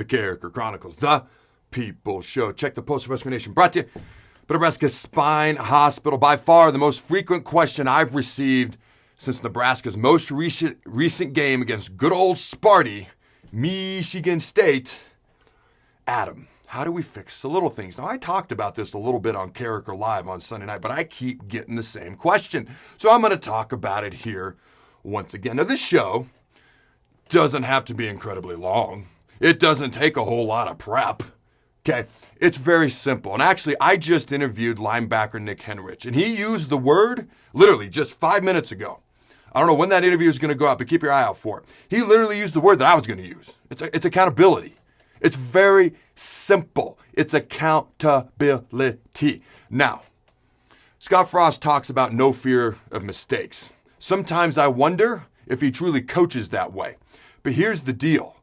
Carriker Chronicles, the People Show. Check the post for Husker Nation. Brought to you by Nebraska Spine Hospital. By far the most frequent question I've received since Nebraska's most recent game against good old Sparty, Michigan State. Adam, how do we fix the little things? Now, I talked about this a little bit on Carriker Live on Sunday night, but I keep getting the same question. So I'm going to talk about it here once again. Now, this show doesn't have to be incredibly long. It doesn't take a whole lot of prep. Okay, it's very simple. And actually, I just interviewed linebacker Nick Henrich, and he used the word literally just 5 minutes ago. I don't know when that interview is going to go out, but keep your eye out for it. He literally used the word that I was going to use. It's accountability. It's very simple. It's accountability. Now, Scott Frost talks about no fear of mistakes. Sometimes I wonder if he truly coaches that way. But here's the deal.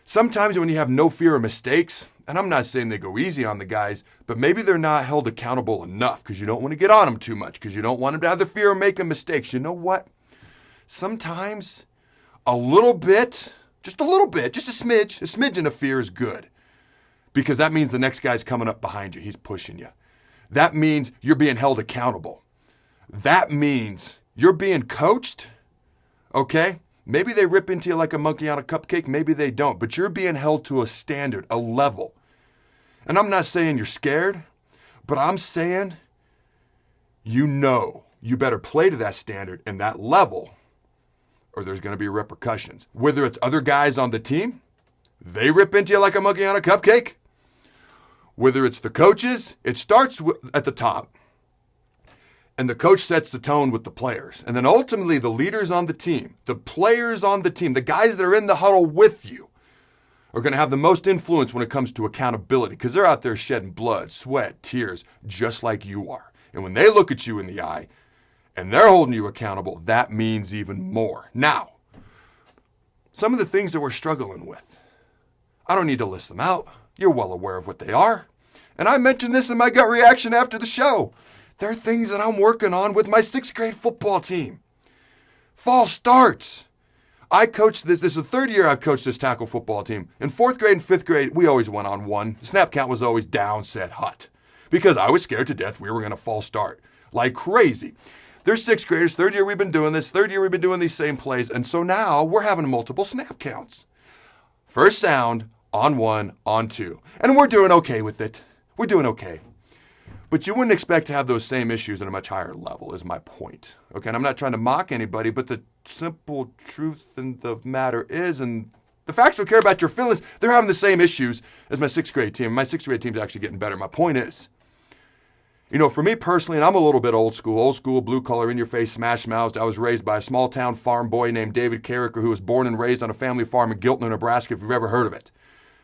Sometimes when you have no fear of mistakes, and I'm not saying they go easy on the guys, but maybe they're not held accountable enough because you don't want to get on them too much, because you don't want them to have the fear of making mistakes. You know what? Sometimes a little bit, just a smidgen of fear is good, because that means the next guy's coming up behind you. He's pushing you. That means you're being held accountable. That means you're being coached, okay? Maybe they rip into you like a monkey on a cupcake. Maybe they don't. But you're being held to a standard, a level. And I'm not saying you're scared, but I'm saying you know you better play to that standard and that level, or there's going to be repercussions. Whether it's other guys on the team, they rip into you like a monkey on a cupcake. Whether it's the coaches, it starts at the top. And the coach sets the tone with the players. And then ultimately the leaders on the team, the players on the team, the guys that are in the huddle with you are going to have the most influence when it comes to accountability, because they're out there shedding blood, sweat, tears, just like you are. And when they look at you in the eye and they're holding you accountable, that means even more. Now, some of the things that we're struggling with, I don't need to list them out. You're well aware of what they are. And I mentioned this in my gut reaction after the show. There are things that I'm working on with my 6th grade football team. Fall starts. I coached this. This is the 3rd year I've coached this tackle football team. In 4th grade and 5th grade, we always went on one. The snap count was always down, set, hut. Because I was scared to death we were going to fall start like crazy. They're 6th graders. 3rd year we've been doing this. 3rd year we've been doing these same plays. And so now we're having multiple snap counts. First sound, on 1, on 2. And we're doing okay with it. We're doing okay. But you wouldn't expect to have those same issues at a much higher level, is my point. Okay, and I'm not trying to mock anybody, but the simple truth in the matter is, and the facts don't care about your feelings, they're having the same issues as my 6th grade team. My 6th grade team's actually getting better. My point is, for me personally, and I'm a little bit old school, blue collar, in your face, smash mouths. I was raised by a small town farm boy named David Carriker, who was born and raised on a family farm in Giltner, Nebraska, if you've ever heard of it.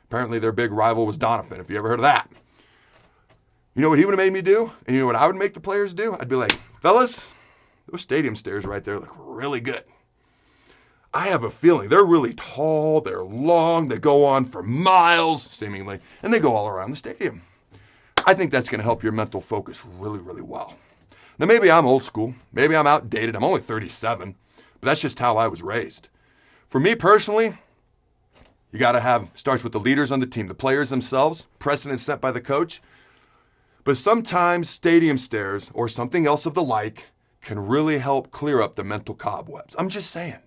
Apparently their big rival was Donovan, if you ever heard of that. You know what he would have made me do? And you know what I would make the players do? I'd be like, fellas, those stadium stairs right there look really good. I have a feeling they're really tall, they're long, they go on for miles, seemingly, and they go all around the stadium. I think that's going to help your mental focus really, really well. Now, maybe I'm old school. Maybe I'm outdated. I'm only 37, but that's just how I was raised. For me personally, you got to starts with the leaders on the team, the players themselves, precedent set by the coach. But sometimes stadium stairs or something else of the like can really help clear up the mental cobwebs. I'm just saying.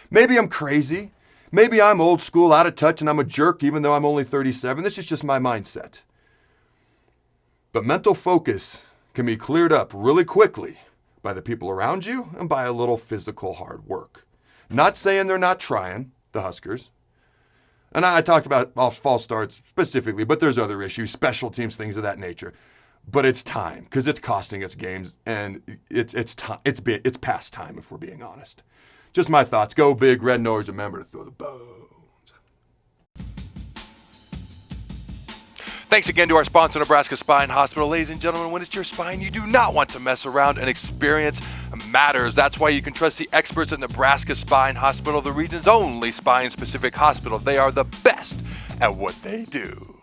Maybe I'm crazy. Maybe I'm old school, out of touch, and I'm a jerk even though I'm only 37. This is just my mindset. But mental focus can be cleared up really quickly by the people around you and by a little physical hard work. Not saying they're not trying, the Huskers. And I talked about false starts specifically, but there's other issues, special teams, things of that nature. But it's time, because it's costing us games, and it's past time if we're being honest. Just my thoughts. Go big, Red Nose. Remember to throw the bones. Thanks again to our sponsor, Nebraska Spine Hospital. Ladies and gentlemen, when it's your spine, you do not want to mess around, and experience matters. That's why you can trust the experts at Nebraska Spine Hospital, the region's only spine-specific hospital. They are the best at what they do.